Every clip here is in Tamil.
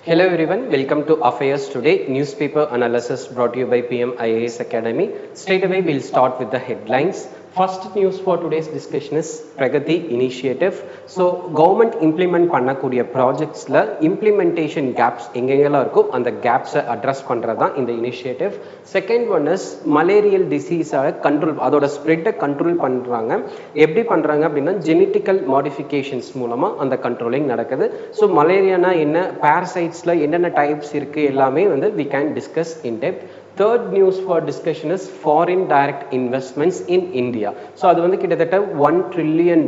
Hello everyone, welcome to Affairs Today, newspaper analysis brought to you by PM IAS Academy. Straight away we'll start with the headlines. First news for today's discussion is Pragati initiative. So government implement பண்ணக்கூடிய projectsல implementation gaps எங்கெங்கெல்லாம் இருக்கோ அந்த gaps address பண்றதா இந்த initiative. Second one is malarial disease control, அதோட spread control பண்றாங்க. எப்படி பண்றாங்க அப்படின்னா genetical modifications மூலமா அந்த controlling நடக்குது. So malaria என்ன, parasitesல என்னென்ன types இருக்கு எல்லாமே வந்து we can discuss in depth. Third news for discussion is foreign direct investments in India. So அது வந்து கிட்டத்தட்ட $1 trillion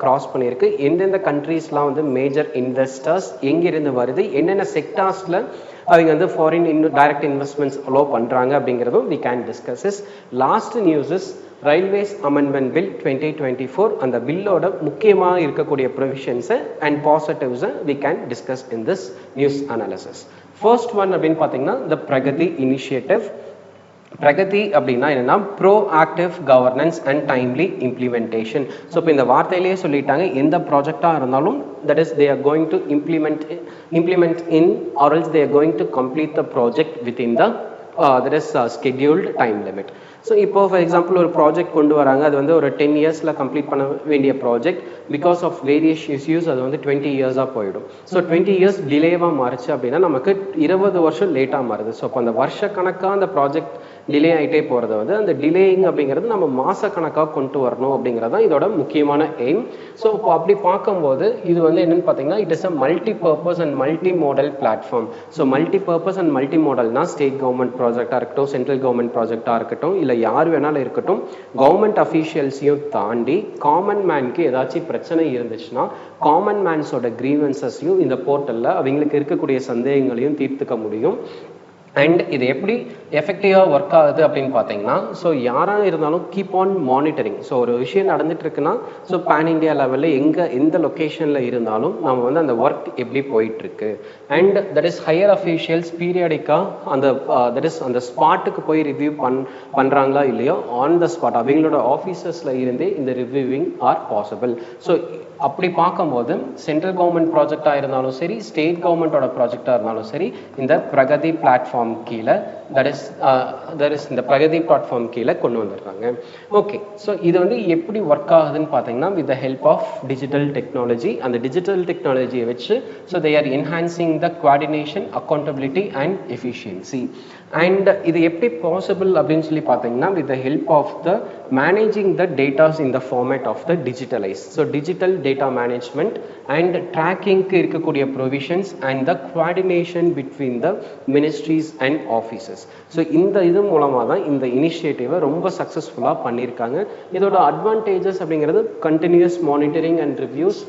cross பண்ணியிருக்கு. எந்தெந்த countriesலாம் வந்து major investors எங்கிருந்து வருது, என்னென்ன sectorsல அவங்க வந்து foreign direct investments allow பண்றாங்க அப்படிங்கிறதும் we can discuss this. Last news is Railways Amendment Bill 2024. அந்த பில்லோட முக்கியமாக இருக்கக்கூடிய provisions and positives we can discuss in this news analysis. First one அப்படின்னு பார்த்தீங்கன்னா the Pragati initiative. பிரகதி அப்படின்னா என்னன்னா proactive governance and timely implementation. So இப்போ இந்த வார்த்தையிலேயே சொல்லிட்டாங்க, எந்த ப்ராஜெக்டாக இருந்தாலும் that is they are going to implement in or else they are going to complete the project within the that is scheduled time limit. So இப்போ ஃபார் எக்ஸாம்பிள் ஒரு ப்ராஜெக்ட் கொண்டு வராங்க, அது வந்து ஒரு 10 yearsல கம்ப்ளீட் பண்ண வேண்டிய project, because of various issues அது வந்து 20 yearsஆக போயிடும். ஸோ 20 years டிலேவாக மாறுச்சு அப்படின்னா நமக்கு 20 வருஷம் லேட்டாக மாறுது. ஸோ அப்போ அந்த வருஷ கணக்காக அந்த ப்ராஜெக்ட் டிலே ஆகிட்டே போகிறது வந்து அந்த டிலேயிங் அப்படிங்கிறது நம்ம மாத கணக்காக கொண்டு வரணும் அப்படிங்கிறது தான் இதோட முக்கியமான எய்ம். ஸோ இப்போ அப்படி பார்க்கும்போது இது வந்து என்னென்னு பார்த்தீங்கன்னா it is a multi purpose and multi modal platform. So multi purpose and multi மாடல்னா ஸ்டேட் கவர்மெண்ட் ப்ராஜெக்டாக இருக்கட்டும், சென்ட்ரல் கவர்மெண்ட் ப்ராஜெக்டாக இருக்கட்டும், இல்லை யார் வேணாலும் இருக்கட்டும், கவர்மெண்ட் அஃபீஷியல்ஸையும் தாண்டி காமன் மேனுக்கு ஏதாச்சும் பிரச்சனை இருந்துச்சுன்னா காமன் மேன்ஸோட கிரீவன்சஸையும் இந்த போர்ட்டலில் அவங்களுக்கு இருக்கக்கூடிய சந்தேகங்களையும் தீர்த்துக்க முடியும். அண்ட் இது எப்படி எஃபெக்டிவாக ஒர்க் ஆகுது அப்படின்னு பார்த்தீங்கன்னா, ஸோ யாராக இருந்தாலும் கீப் ஆன் மானிட்டரிங். ஸோ ஒரு விஷயம் நடந்துட்டு இருக்குன்னா ஸோ பேன் இண்டியா லெவலில் எந்த லொக்கேஷனில் இருந்தாலும் நம்ம வந்து அந்த ஒர்க் எப்படி போயிட்டுருக்கு. And that is higher officials பீரியாடிக்காக அந்த தட் இஸ் அந்த ஸ்பாட்டுக்கு போய் ரிவ்யூ பண்ணுறாங்களா இல்லையோ ஆன் த ஸ்பாட் அவங்களோட ஆஃபீஸஸில் இருந்தே இந்த ரிவ்யூவிங் ஆர் பாசிபிள். ஸோ அப்படி பார்க்கும்போது சென்ட்ரல் கவர்மெண்ட் ப்ராஜெக்டாக இருந்தாலும் சரி, ஸ்டேட் கவர்மெண்ட்டோட ப்ராஜெக்டாக இருந்தாலும் சரி, இந்த பிரகதி பிளாட்ஃபார்ம் கீழே தட் இஸ் இந்த பிரகதி பிளாட்ஃபார்ம் கீழே கொண்டு வந்துடுறாங்க. ஓகே, ஸோ இது வந்து எப்படி ஒர்க் ஆகுதுன்னு பார்த்தீங்கன்னா with the help of digital technology. அந்த டிஜிட்டல் டெக்னாலஜியை வச்சு so they are enhancing the coordination, accountability and efficiency. And இது எப்படி பாசிபிள் அப்படின்னு சொல்லி பார்த்தீங்கன்னா with the help of the managing the datas in the format of the digitalise. So digital data management and ட்ராக்கிங்க்கு இருக்கக்கூடிய provisions and the coordination between the ministries and offices. So இந்த இது மூலமாக தான் இந்த இனிஷியேட்டிவை ரொம்ப சக்ஸஸ்ஃபுல்லாக பண்ணியிருக்காங்க. இதோட அட்வான்டேஜஸ் அப்படிங்கிறது continuous monitoring and reviews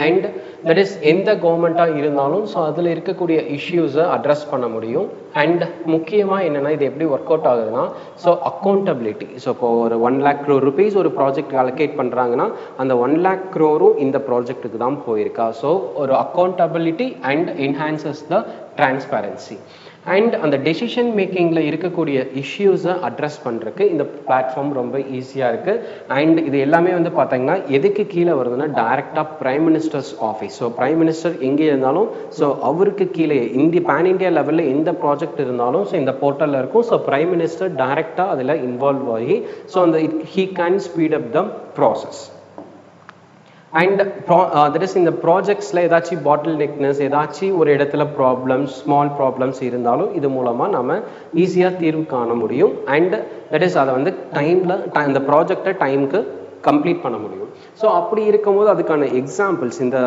and that is எந்த கவர்மெண்ட்டாக இருந்தாலும் ஸோ அதில் இருக்கக்கூடிய இஷ்யூஸை அட்ரஸ் பண்ண முடியும். அண்ட் முக்கியமாக என்னென்னா இது எப்படி ஒர்க் அவுட் ஆகுதுன்னா ஸோ அக்கௌண்டபிலிட்டி. ஸோ இப்போ ஒரு 1 lakh crore rupees ஒரு ப்ராஜெக்ட் அலோகேட் பண்ணுறாங்கன்னா அந்த 1 lakh crore இந்த ப்ராஜெக்ட்டுக்கு தான் போயிருக்கா. ஸோ ஒரு accountability and enhances the transparency. And அந்த டெசிஷன் மேக்கிங்கில் இருக்கக்கூடிய இஷ்யூஸை அட்ரஸ் பண்ணுறதுக்கு இந்த பிளாட்ஃபார்ம் ரொம்ப ஈஸியாக இருக்குது. அண்ட் இது எல்லாமே வந்து பார்த்தீங்கன்னா எதுக்கு கீழே வருதுன்னா டைரெக்டாக prime ministers office. So prime minister எங்கே இருந்தாலும் ஸோ அவருக்கு கீழே பேன் இண்டியா லெவலில் எந்த ப்ராஜெக்ட் இருந்தாலும் ஸோ இந்த போர்ட்டலில் இருக்கும். ஸோ பிரைம் மினிஸ்டர் டைரெக்டாக அதில் இன்வால்வ் ஆகி ஸோ அந்த he can speed up the process. And that is இந்த ப்ராஜெக்ட்ஸில் ஏதாச்சும் பாட்டில் நெக்னஸ், ஏதாச்சும் ஒரு இடத்துல ப்ராப்ளம்ஸ், ஸ்மால் ப்ராப்ளம்ஸ் இருந்தாலும் இது மூலமாக நம்ம ஈஸியாக தீர்வு காண முடியும். அண்ட் தட் இஸ் அதை வந்து இந்த ப்ராஜெக்டை டைமுக்கு கம்ப்ளீட் பண்ண முடியும். ஸோ அப்படி இருக்கும்போது அதுக்கான எக்ஸாம்பிள்ஸ் இந்த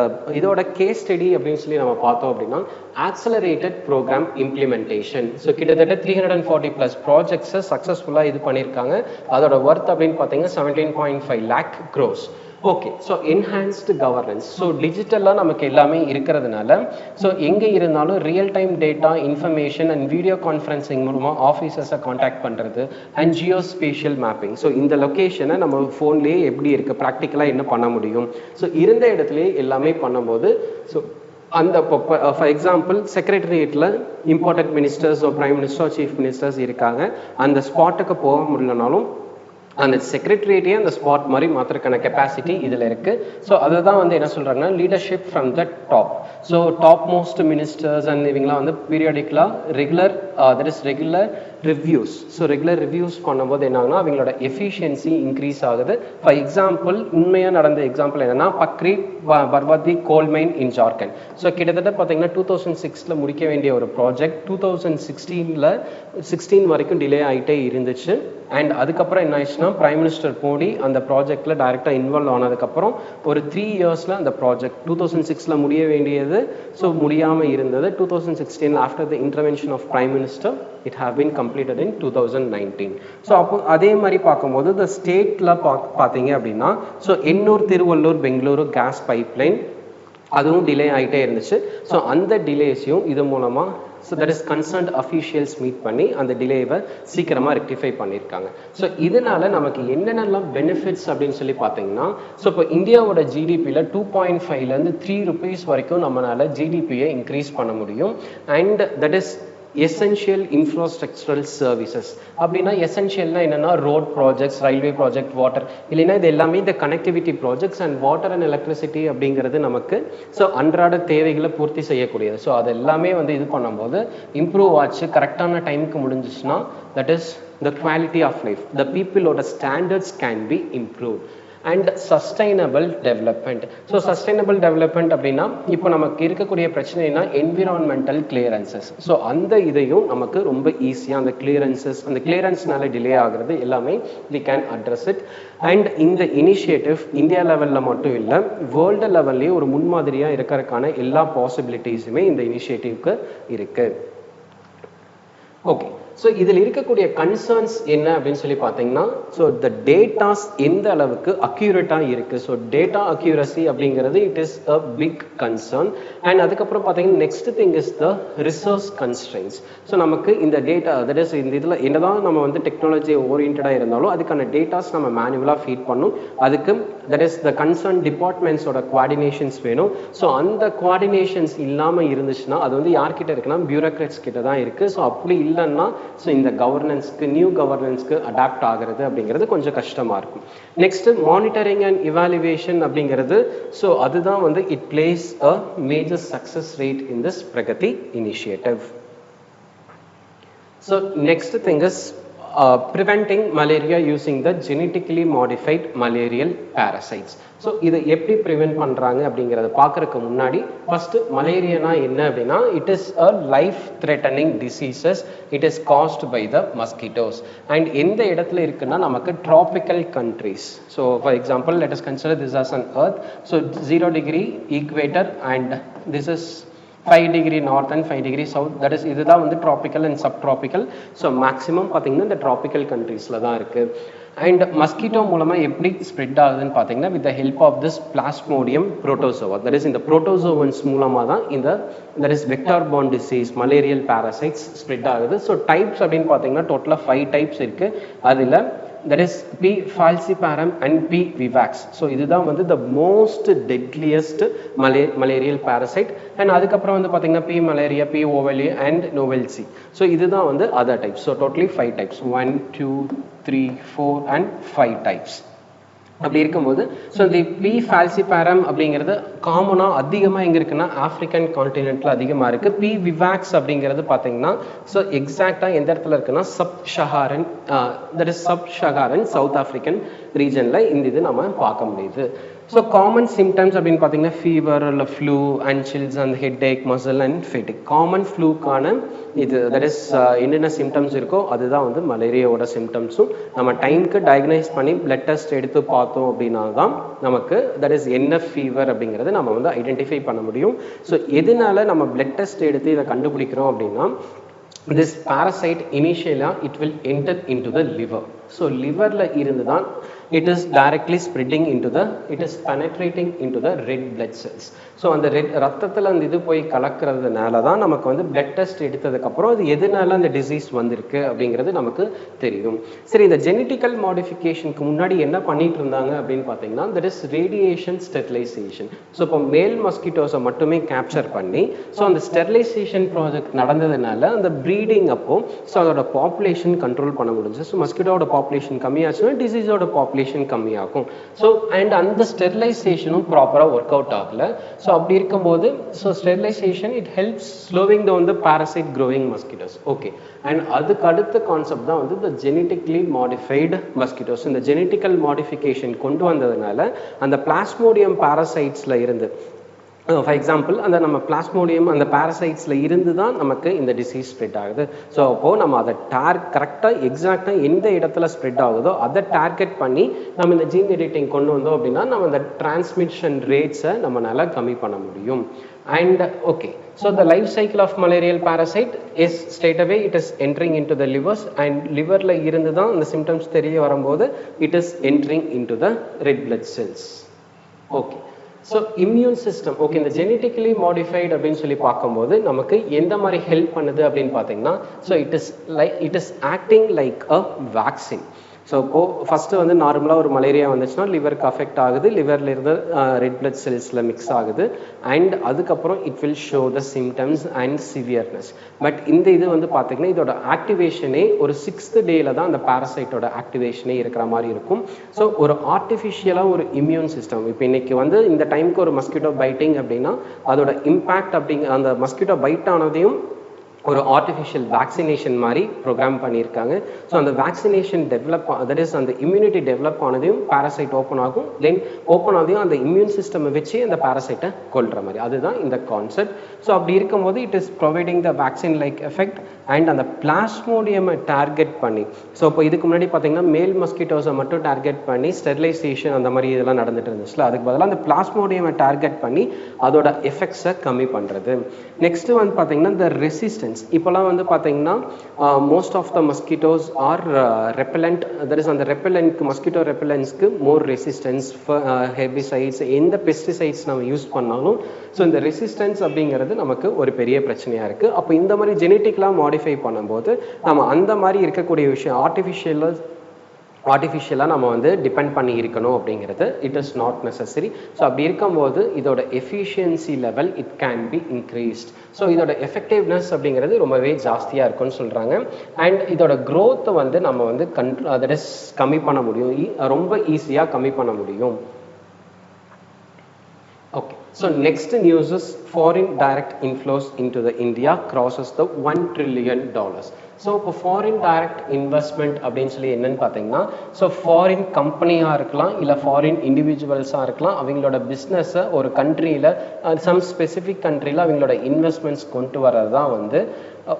இதோட கேஸ் ஸ்டடி அப்படின்னு சொல்லி நம்ம பார்த்தோம் அப்படின்னா ஆக்சலரேட்டட் ப்ரோக்ராம் இம்ப்ளிமெண்டேஷன். ஸோ கிட்டத்தட்ட 340+ ப்ராஜெக்ட்ஸை சக்ஸஸ்ஃபுல்லாக இது பண்ணியிருக்காங்க. அதோட ஒர்த் அப்படின்னு பார்த்தீங்கன்னா 17.5 lakh crores. Okay, so enhanced governance. So டிஜிட்டலாக நமக்கு எல்லாமே இருக்கிறதுனால ஸோ எங்கே இருந்தாலும் real time data information and video conferencing மூலமாக ஆஃபீஸர்ஸை கான்டாக்ட் பண்ணுறது and Jio spatial mapping. So இந்த லொக்கேஷனை நம்ம ஃபோன்லேயே எப்படி இருக்குது, ப்ராக்டிக்கலாக என்ன பண்ண முடியும், ஸோ இருந்த இடத்துலையே எல்லாமே பண்ணும்போது ஸோ அந்த ஃபார் எக்ஸாம்பிள் செக்ரட்டரியேட்டில் important ministers, prime minister, chief ministers இருக்காங்க, அந்த ஸ்பாட்டுக்கு போக முடியலனாலும் அந்த செக்ரட்டரியேட்டே அந்த ஸ்பாட் மாதிரி மாத்திரக்கான கெப்பாசிட்டி இதில் இருக்குது. ஸோ அதை தான் வந்து என்ன சொல்கிறாங்கன்னா leadership from the top. So top most ministers and இவங்களாம் வந்து பீரியாடிக்கலாக regular reviews. So regular reviews பண்ணும்போது என்னாகுன்னா அவங்களோட எஃபிஷியன்சி இன்க்ரீஸ் ஆகுது. ஃபார் எக்ஸாம்பிள் உண்மையாக நடந்த எக்ஸாம்பிள் என்னென்னா Pakri Barwadih coal mine in Jharkhand. So கிட்டத்தட்ட பார்த்தீங்கன்னா 2006 முடிக்க வேண்டிய ஒரு ப்ராஜெக்ட் 2016 வரைக்கும் டிலே ஆகிட்டே இருந்துச்சு. அண்ட் அதுக்கப்புறம் என்ன ஆயிடுச்சுன்னா பிரைம் மினிஸ்டர் மோடி அந்த ப்ராஜெக்டில் டைரெக்டாக இன்வால்வ் ஆனதுக்கப்புறம் ஒரு 3 இயர்ஸில் அந்த ப்ராஜெக்ட் 2006 முடிய வேண்டியது ஸோ முடியாமல் இருந்தது. 2016 after the intervention of prime minister it have been completed in 2019. So அப்போ அதே மாதிரி பார்க்கும்போது இந்த ஸ்டேட்டில் பார்த்தீங்க அப்படின்னா so Ennore Tiruvallur Bengaluru gas pipeline அதுவும் டிலே ஆகிட்டே இருந்துச்சு. ஸோ அந்த டிலேஸையும் இது மூலமாக so that is concerned officials meet பண்ணி அந்த டிலேவை சீக்கிரமாக ரெக்டிஃபை பண்ணியிருக்காங்க. ஸோ இதனால நமக்கு என்னென்னலாம் பெனிஃபிட்ஸ் அப்படின்னு சொல்லி பார்த்தீங்கன்னா ஸோ இப்போ இந்தியாவோட ஜிடிபியில் 2.5லேருந்து 3 rupees வரைக்கும் நம்மளால ஜிடிபியை இன்க்ரீஸ் பண்ண முடியும். And that is essential infrastructural services. அப்படின்னா எசென்ஷியல்னா என்னென்னா road projects, railway project, water, இல்லைன்னா இது எல்லாமே இந்த connectivity projects and water and electricity அப்படிங்கிறது நமக்கு ஸோ அன்றாட தேவைகளை பூர்த்தி செய்யக்கூடியது. ஸோ அது எல்லாமே வந்து இது பண்ணும்போது இம்ப்ரூவ் ஆச்சு, கரெக்டான டைமுக்கு முடிஞ்சிச்சுன்னா that is the quality of life, the பீப்புளோட standards can be improved. And sustainable development. So sustainable development அப்படின்னா இப்போ நமக்கு இருக்கக்கூடிய பிரச்சனைனா என்விரான்மெண்டல் கிளியரன்சஸ். ஸோ அந்த இதையும் நமக்கு ரொம்ப ஈஸியாக அந்த கிளியரன்ஸ்னால டிலே ஆகிறது எல்லாமே we can address it. And இந்த இனிஷியேட்டிவ் இந்தியா லெவலில் மட்டும் இல்லை வேர்ல்டு லெவல்லையும் ஒரு முன்மாதிரியாக இருக்கிறதுக்கான எல்லா பாசிபிலிட்டிஸுமே இந்த இனிஷியேட்டிவ்க்கு இருக்குது. ஓகே, ஸோ இதில் இருக்கக்கூடிய கன்சர்ன்ஸ் என்ன அப்படின்னு சொல்லி பார்த்தீங்கன்னா ஸோ த டேட்டாஸ் எந்த அளவுக்கு அக்யூரேட்டாக இருக்குது. ஸோ டேட்டா அக்யூரசி அப்படிங்கிறது it is a big concern. And அதுக்கப்புறம் பார்த்தீங்கன்னா next thing is the resource constraints. So நமக்கு இந்த டேட்டா தட் இஸ் இந்த இதில் என்னதான் நம்ம வந்து டெக்னாலஜி ஓரியன்டாக இருந்தாலும் அதுக்கான டேட்டாஸ் நம்ம மேனுவலாக ஃபீட் பண்ணும். அதுக்கு தட் இஸ் த கன்சர்ன் டிபார்ட்மெண்ட்ஸோட குவாடினேஷன்ஸ் வேணும். ஸோ அந்த குவாடினேஷன்ஸ் இல்லாமல் இருந்துச்சுன்னா அது வந்து யார்கிட்ட இருக்குன்னா பியூரோக்ராட்ஸ் கிட்ட தான் இருக்குது. ஸோ அப்படி இல்லைன்னா ஸோ இந்த கவர்னன்ஸ்க்கு நியூ கவர்னன்ஸ்க்கு அடாப்ட் ஆகிறது அப்படிங்கிறது கொஞ்சம் கஷ்டமாக இருக்கும். நெக்ஸ்ட் மானிட்டரிங் அண்ட் இவாலுவேஷன் அப்படிங்கிறது ஸோ அதுதான் வந்து it plays a major success rate in this Pragati initiative. So next thing is preventing malaria using the genetically modified malarial parasites. So இதை எப்படி ப்ரிவென்ட் பண்ணுறாங்க அப்படிங்கிறத பார்க்குறதுக்கு முன்னாடி ஃபஸ்ட்டு மலேரியானா என்ன அப்படின்னா it is a life threatening diseases. It is caused by the mosquitoes. And எந்த இடத்துல இருக்குன்னா நமக்கு tropical countries. So for example let us consider this as an earth. So 0 degree equator and this is 5 degree north and 5 degree south. That is இதுதான் வந்து tropical and subtropical. So maximum பார்த்தீங்கன்னா இந்த ட்ராபிக்கல் கண்ட்ரீஸில் தான் இருக்குது. அண்ட் மஸ்கிட்டோ மூலமாக எப்படி ஸ்ப்ரெட் ஆகுதுன்னு பார்த்தீங்கன்னா with the help of this plasmodium protozoa. That is இந்த புரோட்டோசோவன்ஸ் மூலமாக தான் இந்த that is vector borne disease malarial parasites spread ஆகுது. ஸோ டைப்ஸ் அப்படின்னு பார்த்தீங்கன்னா டோட்டலாக 5 types இருக்குது. அதில் that is P. falciparum and P. vivax. So இதுதான் வந்து the most deadliest malarial parasite. and அதுக்கப்புறம் வந்து பார்த்தீங்கன்னா P. malaria, P. ovale and novelty. So இதுதான் வந்து other types. So totally 5 types. 1, 2, 3, 4 and 5 types. அப்படி இருக்கும்போது ஸோ இந்த பி ஃபால்சிபாரம் அப்படிங்கிறது காமனாக அதிகமாக எங்கே இருக்குன்னா ஆஃப்ரிக்கன் கான்டினென்ட்டில் அதிகமாக இருக்குது. பி விவாக்ஸ் அப்படிங்கிறது பார்த்தீங்கன்னா ஸோ எக்ஸாக்டாக எந்த இடத்துல இருக்குன்னா sub Saharan that is sub Saharan south African ரீஜனில் இந்த இது நம்ம பார்க்க முடியுது. ஸோ காமன் சிம்டம்ஸ் அப்படின்னு பார்த்தீங்கன்னா ஃபீவர் இல்லை flu and chills and headache muscle and fatigue. Common ஃப்ளூக்கான இது தட் இஸ் என்னென்ன சிம்டம்ஸ் இருக்கோ அதுதான் வந்து மலேரியாவோட சிம்டம்ஸும். நம்ம டைமுக்கு டயக்னைஸ் பண்ணி பிளட் டெஸ்ட் எடுத்து பார்த்தோம் அப்படின்னா தான் நமக்கு தட் இஸ் என்ன ஃபீவர் அப்படிங்கிறது நம்ம வந்து ஐடென்டிஃபை பண்ண முடியும். ஸோ எதனால நம்ம பிளட் டெஸ்ட் எடுத்து இதை கண்டுபிடிக்கிறோம் அப்படின்னா this parasite initially it will enter into the liver. So லிவரில் இருந்து தான் it is directly spreading into the, it is penetrating into the red blood cells. So அந்த ரத்தத்தில் அந்த இது போய் கலக்கிறதுனால தான் நமக்கு வந்து பிளட் டெஸ்ட் எடுத்ததுக்கப்புறம் அது எதனால அந்த டிசீஸ் வந்திருக்கு அப்படிங்கிறது நமக்கு தெரியும். சரி, இந்த ஜெனட்டிக்கல் மாடிஃபிகேஷனுக்கு முன்னாடி என்ன பண்ணிட்டு இருந்தாங்க அப்படின்னு பார்த்தீங்கன்னா, that is radiation sterilisation. So இப்போ மேல் மஸ்கிட்டோஸை மட்டுமே கேப்சர் பண்ணி, ஸோ அந்த ஸ்டெரிலைசேஷன் ப்ராஜெக்ட் நடந்ததுனால அந்த ப்ரீடிங் அப்போ ஸோ அதோட பாப்புலேஷன் கண்ட்ரோல் பண்ண முடிஞ்சு. ஸோ மஸ்கிட்டோட பாப்புலேஷன் கம்மியாச்சுன்னா டிசீஸோட பாப்புலேஷன் கம்மியாகும். ஸோ அண்ட் அந்த ஸ்டெரிலைசேஷனும் ப்ராப்பராக ஒர்க் அவுட் ஆகலை. ஸோ அப்படி இருக்கும்போது so sterilisation it helps slowing down the parasite growing mosquitoes. Okay, and அதுக்கு அடுத்த கான்செப்ட் தான் வந்து இந்த ஜெனட்டிக்லி மாடிஃபைடு மஸ்கிட்டோஸ். இந்த ஜெனட்டிக்கல் மாடிஃபிகேஷன் கொண்டு வந்ததுனால அந்த பிளாஸ்மோடியம் பாரசைட்ஸில் இருந்து, ஃபார் எக்ஸாம்பிள் அந்த நம்ம பிளாஸ்மோடியம் அந்த பாரசைட்ஸில் இருந்து தான் நமக்கு இந்த டிசீஸ் ஸ்ப்ரெட் ஆகுது. ஸோ அப்போது நம்ம அதை கரெக்டாக எக்ஸாக்டாக எந்த இடத்துல ஸ்ப்ரெட் ஆகுதோ அதை டார்கெட் பண்ணி நம்ம இந்த ஜீன் எடிட்டிங் கொண்டு வந்தோம் அப்படின்னா நம்ம அந்த டிரான்ஸ்மிஷன் ரேட்ஸை நம்மளால கம்மி பண்ண முடியும். And okay, so the life cycle of malarial parasite is straight away it is entering into the livers, and liverல இருந்து தான் இந்த symptoms தெரிய வரும்போது it is entering into the red blood cells. Okay, so immune system, okay, இந்த genetically modified அப்படின்னு சொல்லி பார்க்கும்போது நமக்கு எந்த மாதிரி ஹெல்ப் பண்ணுது அப்படின்னு பார்த்தீங்கன்னா, so it is acting like a vaccine. So இப்போது ஃபஸ்ட்டு வந்து நார்மலாக ஒரு மலேரியா வந்துச்சுன்னா லிவருக்கு அஃபெக்ட் ஆகுது, லிவரில் இருந்து ரெட் பிளட் செல்ஸில் மிக்ஸ் ஆகுது, அண்ட் அதுக்கப்புறம் it will show the symptoms and severeness. But இந்த இது வந்து பார்த்திங்கன்னா இதோட ஆக்டிவேஷனே ஒரு 6th டேயில் தான் அந்த பாரசைட்டோட ஆக்டிவேஷனே இருக்கிற மாதிரி இருக்கும். ஸோ ஒரு ஆர்டிஃபிஷியலாக ஒரு இம்யூன் சிஸ்டம், இப்போ இன்றைக்கி வந்து இந்த டைமுக்கு ஒரு மஸ்கிட்டோ பைட்டிங் அப்படின்னா அதோட இம்பேக்ட் அந்த மஸ்கிட்டோ பைட் ஆனதையும் ஒரு ஆர்டிஃபிஷியல் வேக்சினேஷன் மாதிரி ப்ரோக்ராம் பண்ணியிருக்காங்க. ஸோ அந்த வேக்சினேஷன் டெவலப், தட் இஸ் அந்த இம்யூனிட்டி டெவலப் ஆனதையும் பாரசைட் ஓப்பன் ஆகும், தென் ஓப்பன் ஆனதையும் அந்த இம்யூன் சிஸ்டம் வச்சு அந்த பாரசைட்டை கொல்ற மாதிரி, அதுதான் இந்த கான்செப்ட். ஸோ அப்படி இருக்கும்போது it is providing the vaccine like effect and அந்த பிளாஸ்மோடியமை டார்கெட் பண்ணி. ஸோ இப்போ இதுக்கு முன்னாடி பார்த்தீங்கன்னா மேல் மஸ்கிட்டோஸை மட்டும் டார்கெட் பண்ணி ஸ்டெரிலைசேஷன் அந்த மாதிரி இதெல்லாம் நடந்துட்டு இருந்துச்சுல, அதுக்கு பதிலாக அந்த பிளாஸ்மோடியமை டார்கெட் பண்ணி அதோட எஃபெக்ட்ஸை கம்மி பண்ணுறது. நெக்ஸ்ட்டு வந்து பார்த்தீங்கன்னா இந்த ரெசிஸ்டன்ஸ். இப்போலாம் வந்து பார்த்தீங்கன்னா most of the mosquitoes are repellent, that is அந்த ரெப்பலண்ட்க்கு மஸ்கிட்டோ ரெப்பலன்ஸ்க்கு மோர் ரெசிஸ்டன்ஸ், ஹெர்பிசைட்ஸ், எந்த பெஸ்டிசைட்ஸ் நம்ம யூஸ் பண்ணாலும் ஸோ இந்த ரெசிஸ்டன்ஸ் அப்படிங்கிறது நமக்கு ஒரு பெரிய பிரச்சனையாக இருக்குது. அப்போ இந்த மாதிரி ஜெனட்டிக்லாம் மாடிஃபை பண்ணும்போது நம்ம அந்த மாதிரி இருக்கக்கூடிய விஷயம் ஆர்டிஃபிஷியலாக நம்ம வந்து டிபெண்ட் பண்ணி இருக்கணும் அப்படிங்கிறது it is not necessary. So அப்படி இருக்கும்போது இதோட efficiency level it can be increased. So இதோட எஃபெக்டிவ்னஸ் அப்படிங்கிறது ரொம்பவே ஜாஸ்தியாக இருக்கும்னு சொல்கிறாங்க. அண்ட் இதோட க்ரோத்தை வந்து நம்ம வந்து தட் இஸ் கம்மி பண்ண முடியும், ரொம்ப ஈஸியாக கம்மி பண்ண முடியும். Okay, so next news is foreign direct inflows into the India crosses the $1 trillion. So இப்போ ஃபாரின் டைரக்ட் இன்வெஸ்ட்மெண்ட் அப்படின்னு சொல்லி என்னன்னு பார்த்தீங்கன்னா, ஸோ ஃபாரின் கம்பெனியாக இருக்கலாம், இல்லை ஃபாரின் இண்டிவிஜுவல்ஸாக இருக்கலாம், அவங்களோட பிஸ்னஸை ஒரு கண்ட்ரியில் சம் ஸ்பெசிஃபிக் கண்ட்ரியில் அவங்களோட இன்வெஸ்ட்மெண்ட்ஸ் கொண்டு வர்றது தான் வந்து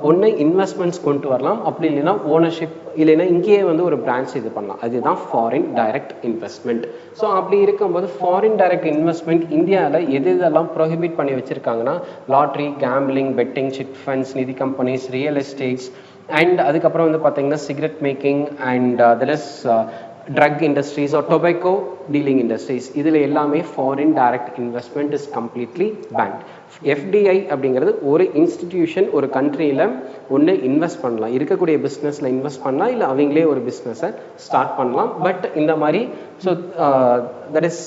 ஒன்று இன்வெஸ்ட்மெண்ட்ஸ் கொண்டு வரலாம், அப்படி இல்லைன்னா ஓனர்ஷிப், இல்லைன்னா இங்கேயே வந்து ஒரு பிரான்ச் இது பண்ணலாம், அதுதான் ஃபாரின் டைரக்ட் இன்வெஸ்ட்மெண்ட். ஸோ அப்படி இருக்கும்போது ஃபாரின் டைரக்ட் இன்வெஸ்ட்மெண்ட் இந்தியாவில் எதெல்லாம் ப்ரோஹிபிட் பண்ணி வச்சுருக்காங்கன்னா, lottery, gambling, betting, chit funds, நிதி கம்பெனிஸ், ரியல் எஸ்டேட்ஸ், அண்ட் அதுக்கப்புறம் வந்து பார்த்தீங்கன்னா cigarette making and that is drug industries or tobacco dealing industries, இதில் எல்லாமே foreign direct investment is completely banned. FDI அப்படிங்கிறது ஒரு இன்ஸ்டிடியூஷன் ஒரு கண்ட்ரியில் ஒன்று இன்வெஸ்ட் பண்ணலாம், இருக்கக்கூடிய பிஸ்னஸில் இன்வெஸ்ட் பண்ணலாம், இல்லை அவங்களே ஒரு பிஸ்னஸை ஸ்டார்ட் பண்ணலாம். பட் இந்த மாதிரி so that is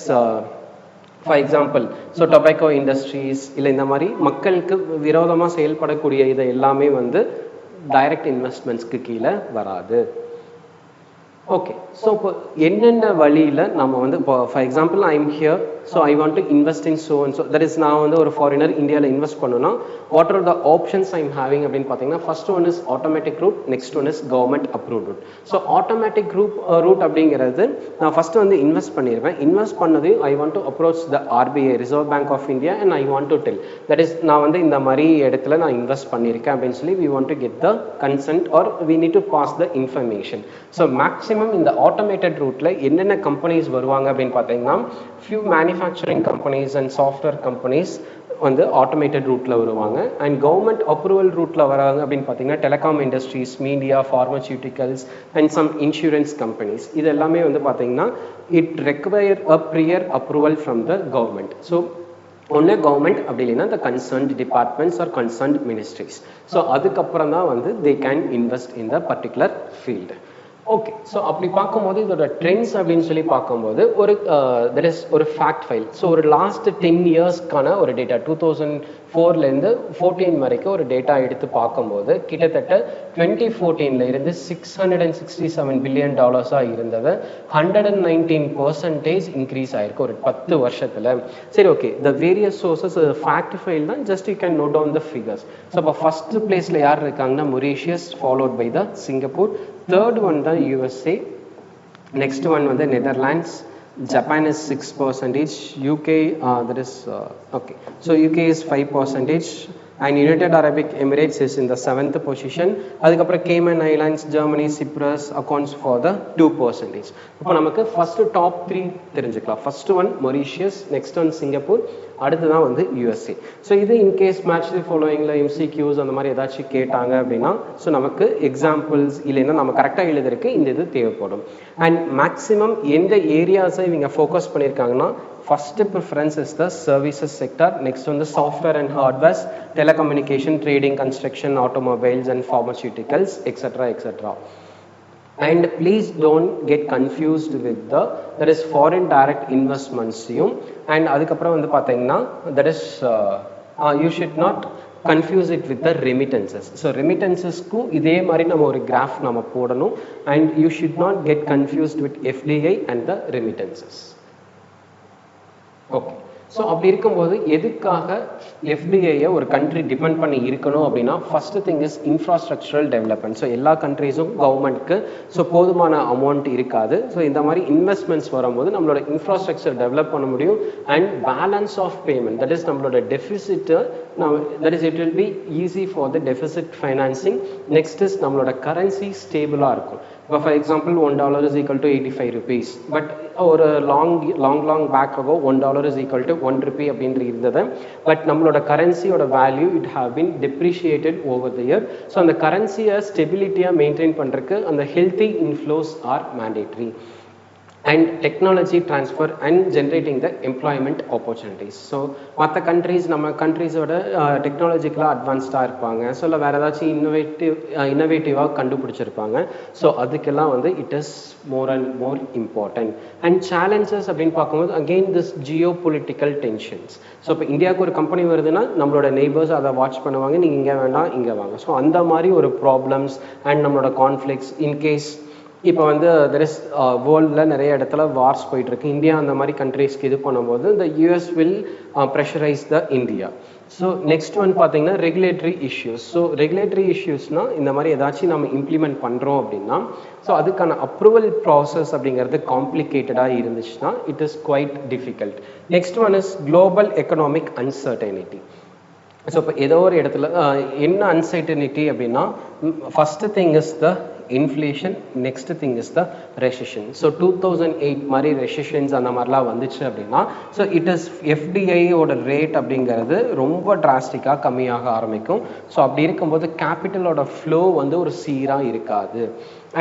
for example so tobacco industries இல்லை இந்த மாதிரி மக்களுக்கு விரோதமாக செயல்படக்கூடிய இதை எல்லாமே வந்து டைரக்ட் இன்வெஸ்ட்மெண்ட்ஸ்க்கு கீழே வராது. ஓகே, ஸோ இப்போ என்னென்ன வழியில் நம்ம வந்து இப்போ for example I am here, so I want to invest in so and so, that is நான் வந்து ஒரு ஃபாரினர் இந்தியாவில் இன்வெஸ்ட் பண்ணணும்னா what are the options I am having அப்படின்னு பார்த்தீங்கன்னா, first one is automatic route, next one is government approved route. So automatic route அப்படிங்கிறது நான் ஃபஸ்ட்டு வந்து இன்வெஸ்ட் பண்ணிடுவேன், இன்வெஸ்ட் பண்ணதையும் I want to approach the RBI, Reserve Bank of India, and I want to tell that is நான் வந்து இந்த மாதிரி இடத்துல நான் இன்வெஸ்ட் பண்ணியிருக்கேன் அப்படின்னு சொல்லி we want to get the consent or we need to pass the information. So maximum இந்த ஆட்டோமேட்டட் ரூட்டில் என்னென்ன கம்பெனிஸ் வருவாங்க அப்படின்னு பார்த்தீங்கன்னா, few manufacturing companies and software companies வந்து ஆட்டோமேட்டட் ரூட்டில் வருவாங்க. அண்ட் கவர்மெண்ட் அப்ரூவல் ரூட்டில் வராங்க அப்படின்னு பார்த்தீங்கன்னா telecom industries, media, pharmaceuticals and some insurance companies. இது எல்லாமே வந்து பார்த்தீங்கன்னா it require a prior approval from the government. So ஒன்று கவர்மெண்ட் அப்படி இல்லைன்னா த concerned departments R concerned ministries. So அதுக்கப்புறம் தான் வந்து தே can invest in the particular field. Okay, so அப்படி பார்க்கும்போது இதோட ட்ரெண்ட்ஸ் அப்படின்னு சொல்லி பார்க்கும்போது ஒரு தெர் இஸ் ஒரு ஃபேக்ட் ஃபைல். ஸோ ஒரு லாஸ்ட் 10 இயர்ஸ்க்கான ஒரு டேட்டா 2004லேருந்து 14 வரைக்கும் ஒரு டேட்டா எடுத்து பார்க்கும்போது கிட்டத்தட்ட 2014 இருந்து $667 பில்லியன் இருந்தது 119% இன்க்ரீஸ் ஆயிருக்கு ஒரு 10 வருஷத்துல. சரி, okay, the various sources fact file தான், just you can note down the figures. So இப்போ ஃபர்ஸ்ட் பிளேஸ்ல யார் இருக்காங்கன்னா Mauritius, followed by the Singapore. Third one the USA, next one வந்து Netherlands, Japan is 6%, UK that is okay, so UK is 5%, and United Arab Emirates is in the 7th position. அதுக்கப்புறம் Cayman Islands, Germany, Cyprus accounts for the 2%. இப்போ நமக்கு first top 3 தெரிஞ்சுக்கலாம். first one Mauritius, next one Singapore, அடுத்து தான் வந்து USA. ஸோ இது இன்கேஸ் மேட்ச் தி ஃபாலோயிங்கில் MCQs அந்த மாதிரி ஏதாச்சும் கேட்டாங்க அப்படின்னா ஸோ நமக்கு எக்ஸாம்பிள்ஸ் இல்லைன்னா நம்ம கரெக்டாக எழுதுறதுக்கு இந்த இது தேவைப்படும். அண்ட் மேக்ஸிமம் எந்த ஏரியாஸை இவங்க ஃபோக்கஸ் பண்ணியிருக்காங்கன்னா first preference is the services sector, next one the software and hardware, telecommunication, trading, construction, automobiles and pharmaceuticals, etc. etc. And please don't get confused with the there is foreign direct investments and அதுக்கப்புறம் வந்து பார்த்தீங்கன்னா that is you should not confuse it with the remittances. So remittances-க்கும் இதே மாதிரி நம்ம ஒரு கிராஃப் நம்ம போடணும். and you should not get confused with FDI and the remittances. Okay, so அப்படி இருக்கும்போது எதுக்காக எஃப்டிஐயை ஒரு கண்ட்ரி டிபெண்ட் பண்ணி இருக்கணும் அப்படின்னா first thing is infrastructural development. So எல்லா கண்ட்ரீஸும் கவர்மெண்ட்க்கு ஸோ போதுமான அமௌண்ட் இருக்காது. ஸோ இந்த மாதிரி இன்வெஸ்ட்மெண்ட்ஸ் வரும்போது நம்மளோட இன்ஃப்ராஸ்ட்ரக்சர் டெவலப் பண்ண முடியும். And balance of payment, that is நம்மளோட deficit that is it will be easy for the deficit financing. Next is நம்மளோட கரன்சி ஸ்டேபிளாக இருக்கும். இப்போ for example $1 is equal to 85 rupees, but ஒரு long back ago $1 is equal to 1 rupee அப்படின்ற இருந்தது. பட் நம்மளோட கரன்சியோட value it have been depreciated over the year. So அந்த கரன்சியை ஸ்டெபிலிட்டியாக மெயின்டைன் பண்ணுறதுக்கு அந்த healthy inflows are mandatory. and technology transfer and generating the employment opportunities. So மற்ற கண்ட்ரீஸ் நம்ம கண்ட்ரீஸோட டெக்னாலஜிக்கலாக அட்வான்ஸ்டாக இருப்பாங்க. ஸோ இல்லை வேறு ஏதாச்சும் இன்னோவேட்டிவாக கண்டுபிடிச்சிருப்பாங்க. ஸோ அதுக்கெல்லாம் வந்து it is more and more important. And challenges அப்படின்னு பார்க்கும்போது again this Jio political tensions. So இப்போ இந்தியாவுக்கு ஒரு கம்பெனி வருதுன்னா நம்மளோட நெய்பர்ஸ் அதை வாட்ச் பண்ணுவாங்க, நீங்கள் இங்கே வேண்டாம் இங்கே வாங்க. ஸோ அந்த மாதிரி ஒரு ப்ராப்ளம்ஸ் அண்ட் நம்மளோட கான்ஃப்ளிக்ஸ் இன்கேஸ் இப்போ வந்து தெர் இஸ் வேர்ல்டில் நிறைய இடத்துல வார்ஸ் போயிட்டுருக்கு. இந்தியா அந்த மாதிரி கண்ட்ரீஸ்க்கு இது பண்ணும்போது இந்த US will pressurise the India. So next one பார்த்தீங்கன்னா ரெகுலேட்டரி இஷ்யூஸ். ஸோ ரெகுலேட்டரி இஷ்யூஸ்னால் இந்த மாதிரி ஏதாச்சும் நம்ம இம்ப்ளிமெண்ட் பண்ணுறோம் அப்படின்னா ஸோ அதுக்கான அப்ரூவல் ப்ராசஸ் அப்படிங்கிறது காம்ப்ளிகேட்டடாக இருந்துச்சுன்னா it is quite difficult. Next one is global economic uncertainty. So இப்போ ஏதோ ஒரு இடத்துல என்ன அன்சர்டனிட்டி அப்படின்னா first thing is the inflation, next thing is the recession. So 2008 மாதிரி recessions அந்த மாதிரிலாம் வந்துச்சு அப்படின்னா ஸோ இட் இஸ் எஃப்டிஐ ஓட ரேட் அப்படிங்கிறது ரொம்ப டிராஸ்டிக்காக கம்மியாக ஆரம்பிக்கும். ஸோ அப்படி இருக்கும்போது கேபிட்டலோட ஃப்ளோ வந்து ஒரு சீராக இருக்காது.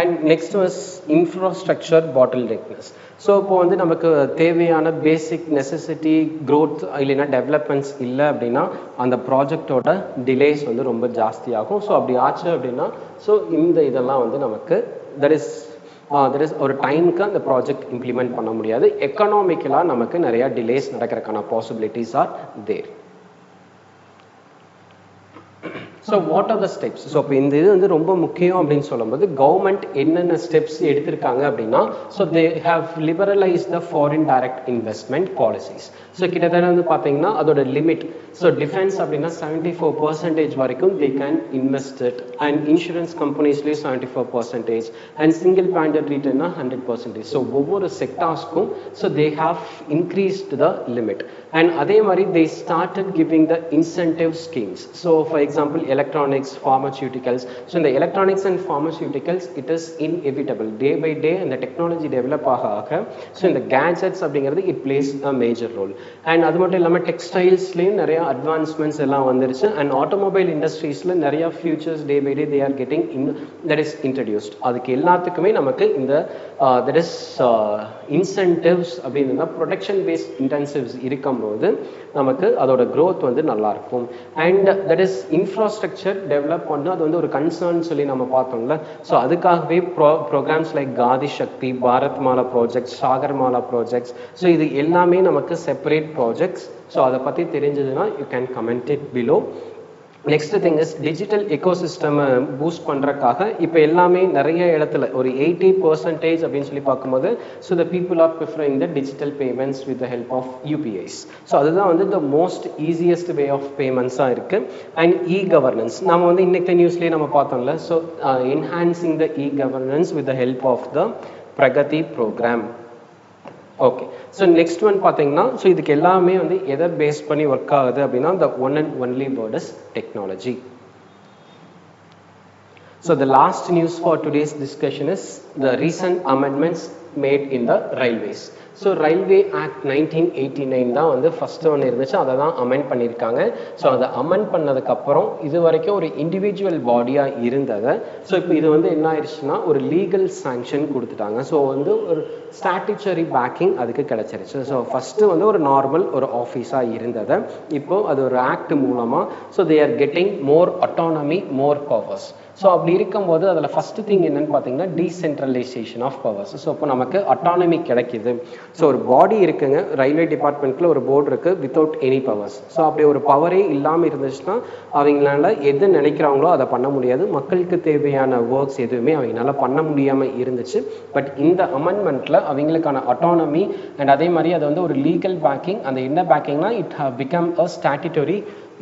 And next was infrastructure bottlenecks. So இப்போ வந்து நமக்கு தேவையான பேசிக் நெசசிட்டி க்ரோத் இல்லைன்னா டெவலப்மெண்ட்ஸ் இல்லை அப்படின்னா அந்த ப்ராஜெக்டோட டிலேஸ் வந்து ரொம்ப ஜாஸ்தியாகும். ஸோ அப்படி ஆச்சு அப்படின்னா ஸோ இந்த இதெல்லாம் வந்து நமக்கு தட் இஸ் ஒரு டைமுக்கு அந்த ப்ராஜெக்ட் இம்ப்ளிமெண்ட் பண்ண முடியாது. எக்கனாமிக்கலாக நமக்கு நிறையா டிலேஸ் நடக்கிறதுக்கான possibilities are there. So what are the steps? So இப்போ இந்த இது வந்து ரொம்ப முக்கியம் அப்படின்னு சொல்லும்போது கவர்மெண்ட் என்னென்ன ஸ்டெப்ஸ் எடுத்திருக்காங்க அப்படின்னா so they have liberalise the foreign direct investment policies. So கிட்டத்தட்ட வந்து பார்த்தீங்கன்னா அதோட லிமிட் ஸோ டிஃபென்ஸ் அப்படின்னா 74% வரைக்கும் they can invest it. And insurance கம்பெனிஸ்லேயும் 74% அண்ட் சிங்கிள் பாயிண்டட் ரிட்டர்னா 100%. ஸோ ஒவ்வொரு செக்டார்ஸ்க்கும் so they have increased the limit. And அதே மாதிரி they started giving the incentive schemes. So for example electronics, pharmaceuticals. So in the electronics and pharmaceuticals, it is inevitable. Day by day, and the technology develop ஆக so in the gadgets அப்படிங்கிறது it plays a major role. And அது மட்டும் இல்லாமல் டெக்ஸ்டைல்ஸ்லேயும் நிறைய அட்வான்ஸ்மெண்ட்ஸ் எல்லாம் வந்துருச்சு. அண்ட் ஆட்டோமொபைல் இண்டஸ்ட்ரீஸில் நிறைய futures day by day they are getting that is introduced. அதுக்கு எல்லாத்துக்குமே நமக்கு இந்த that is incentives அப்படின்னா ப்ரொடெக்ஷன் பேஸ்ட் இன்டென்சிவ்ஸ் இருக்கும்போது நமக்கு அதோட growth வந்து நல்லா இருக்கும். And that is infrastructure develop பண்ண அது வந்து ஒரு கன்சர்ன் சொல்லி நம்ம பார்த்தோம்ல. ஸோ அதுக்காகவே programmes like Gati Shakti, Bharatmala projects, Sagarmala projects, so இது எல்லாமே நமக்கு செப்பரேட் ப்ராஜெக்ட்ஸ். ஸோ அதை பற்றி தெரிஞ்சதுன்னா you can comment it below. Next thing is digital ecosystem boost பண்ணுறக்காக இப்போ எல்லாமே நிறைய இடத்துல ஒரு 80% அப்படின்னு சொல்லி பார்க்கும்போது so the people are preferring the digital payments with the help of UPIs. So அதுதான் வந்து the most easiest way of பேமெண்ட்ஸாக இருக்குது. அண்ட் இ கவர்னன்ஸ் நம்ம வந்து இன்னைக்கு நியூஸ்லேயே நம்ம பார்த்தோம்ல. So enhancing the e governance with the help of the Pragati programme. Okay, so next one பார்த்தீங்கன்னா ஸோ இதுக்கு எல்லாமே வந்து எதை பேஸ் பண்ணி ஒர்க் ஆகுது அப்படின்னா the one and only word is technology. So the last news for today's discussion is the recent amendments made in the railways. So railway act 1989 தான் வந்து ஃபஸ்ட்டு ஒன்று இருந்துச்சு, அதை தான் அமெண்ட் பண்ணியிருக்காங்க. ஸோ அதை அமெண்ட் பண்ணதுக்கப்புறம் இது வரைக்கும் ஒரு இண்டிவிஜுவல் பாடியாக இருந்ததை ஸோ இப்போ இது வந்து என்ன ஆயிடுச்சுன்னா ஒரு லீகல் சாங்ஷன் கொடுத்துட்டாங்க. ஸோ வந்து ஒரு ஸ்டாட்யூட்டரி பேக்கிங் அதுக்கு கிடச்சிருச்சு. ஸோ ஃபஸ்ட்டு வந்து ஒரு நார்மல் ஒரு ஆஃபீஸாக இருந்ததை இப்போது அது ஒரு ஆக்ட் மூலமாக so they are getting more autonomy, more powers. So அப்படி இருக்கும்போது அதில் ஃபஸ்ட்டு திங் என்னன்னு பார்த்தீங்கன்னா டீசென்ட்ரலைசேஷன் ஆஃப் பவர்ஸ். ஸோ இப்போ நமக்கு அட்டானமி கிடைக்கிது. ஸோ ஒரு பாடி இருக்குங்க, ரயில்வே டிபார்ட்மெண்ட்டில் ஒரு போர்டு இருக்குது வித்தவுட் எனி பவர்ஸ். ஸோ அப்படி ஒரு பவரே இல்லாமல் இருந்துச்சுன்னா அவங்களால எது நினைக்கிறாங்களோ அதை பண்ண முடியாது. மக்களுக்கு தேவையான ஒர்க்ஸ் எதுவுமே அவங்களால பண்ண முடியாமல் இருந்துச்சு. பட் இந்த அமெண்ட்மெண்ட்டில் அவங்களுக்கான அட்டானமி அண்ட் அதே மாதிரி அது வந்து ஒரு லீகல் பேக்கிங். அந்த என்ன பேக்கிங்னா it have become a statutory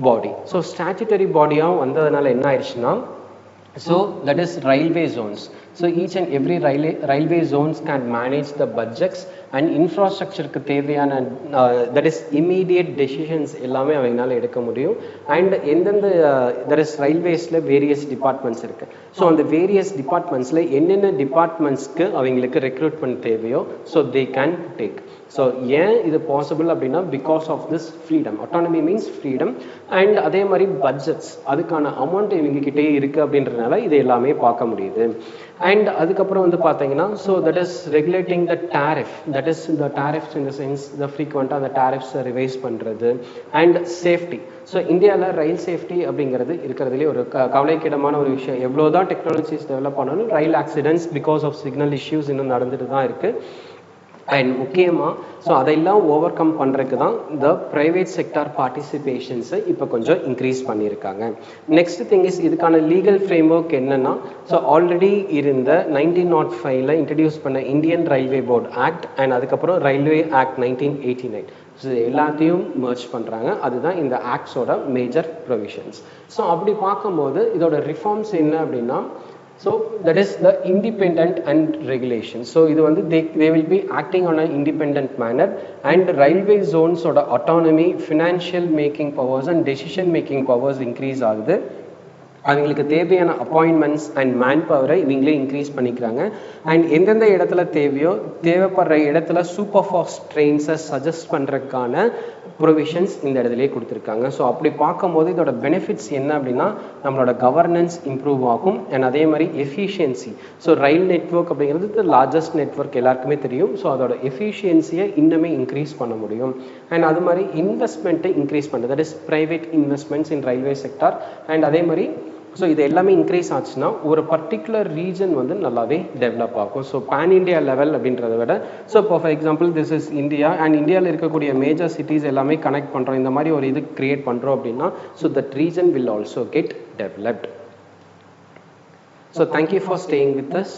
body. So statutory பாடியாக வந்ததுனால என்ன ஆயிடுச்சுன்னா so that is railway zones. So each and every railway zones can manage the budgets and infrastructure க்கு தேவையான that is immediate decisions எல்லாமே அவங்களால எடுக்க முடியும். அண்ட் எந்தெந்த that is railwaysல வேரியஸ் டிபார்ட்மெண்ட்ஸ் இருக்கு. ஸோ அந்த வேரியஸ் டிபார்ட்மெண்ட்ஸில் என்னென்ன டிபார்ட்மெண்ட்ஸ்க்கு அவங்களுக்கு ரெக்ரூட்மெண்ட் தேவையோ so they can take. So ஏன் இது பாசிபிள் அப்படின்னா because of this freedom. Autonomy means freedom. And அதே மாதிரி பட்ஜெட்ஸ் அதுக்கான அமௌண்ட் இவங்ககிட்டே இருக்குது அப்படின்றதுனால இது எல்லாமே பார்க்க முடியுது. அண்ட் அதுக்கப்புறம் வந்து பார்த்தீங்கன்னா so that is regulating the tariff. That is the tariffs in the sense the ஃப்ரீக்வெண்ட்டாக அந்த டேரிஃப்ஸை ரிவைஸ் பண்ணுறது. And safety. ஸோ இந்தியாவில் ரயில் சேஃப்டி அப்படிங்கிறது இருக்கிறதுலே ஒரு கவலைக்கிடமான ஒரு விஷயம். எவ்வளோ தான் டெக்னாலஜிஸ் டெவலப் ஆனாலும் rail accidents because of signal issues இன்னும் நடந்துட்டு தான் இருக்குது. அண்ட் முக்கியமாக ஸோ அதெல்லாம் ஓவர் கம் பண்ணுறதுக்கு தான் இந்த ப்ரைவேட் செக்டார் பார்ட்டிசிபேஷன்ஸை இப்போ கொஞ்சம் இன்க்ரீஸ் பண்ணியிருக்காங்க. நெக்ஸ்ட் திங் இஸ் இதுக்கான லீகல் ஃப்ரேம் ஒர்க் என்னென்னா ஸோ ஆல்ரெடி இருந்த 1905 இன்ட்ரடியூஸ் பண்ண Indian railway board act and அதுக்கப்புறம் ரயில்வே ஆக்ட் 1989 ஸோ எல்லாத்தையும் மர்ஜ் பண்ணுறாங்க. அதுதான் இந்த ஆக்ட்ஸோட மேஜர் ப்ரொவிஷன்ஸ். ஸோ அப்படி பார்க்கும்போது இதோட ரிஃபார்ம்ஸ் என்ன அப்படின்னா so that is the independent and regulation. So இது வந்து they will be acting on an independent manner and railway zones oda autonomy, financial making powers and decision making powers increase ஆகுது. அவங்களுக்கு தேவையான அப்பாயின்மெண்ட்ஸ் அண்ட் மேன் பவரை இவங்களே இன்க்ரீஸ் பண்ணிக்கிறாங்க. அண்ட் எந்தெந்த இடத்துல தேவையோ தேவைப்படுற இடத்துல சூப்பர் ஃபாஸ்ட் ட்ரெயின்ஸை சஜஸ்ட் பண்ணுறதுக்கான ப்ரொவிஷன்ஸ் இந்த இடத்துலேயே கொடுத்துருக்காங்க. ஸோ அப்படி பார்க்கும்போது இதோட பெனிஃபிட்ஸ் என்ன அப்படின்னா நம்மளோட கவர்னன்ஸ் இம்ப்ரூவ் ஆகும் அண்ட் அதே மாதிரி எஃபிஷியன்சி. ஸோ ரயில் நெட்வொர்க் அப்படிங்கிறது லார்ஜஸ்ட் நெட்வொர்க் எல்லாருக்குமே தெரியும். ஸோ அதோட எஃபிஷியன்சியை இன்னுமே இன்க்ரீஸ் பண்ண முடியும். அண்ட் அது மாதிரி இன்வெஸ்ட்மெண்ட்டை இன்க்ரீஸ் பண்ணுறது that is private investments in railway sector. And அதே மாதிரி ஸோ இது எல்லாமே இன்க்ரீஸ் ஆச்சுன்னா ஒரு பர்டிகுலர் ரீஜன் வந்து நல்லாவே டெவலப் ஆகும். ஸோ பேன் இண்டியா லெவல் அப்படின்றத விட ஸோ இப்போ for example this is India and இந்தியாவில் இருக்கக்கூடிய மேஜர் சிட்டிஸ் எல்லாமே கனெக்ட் பண்ணுறோம். இந்த மாதிரி ஒரு இது கிரியேட் பண்ணுறோம் அப்படின்னா so that region will also get developed. So thank you for staying with us.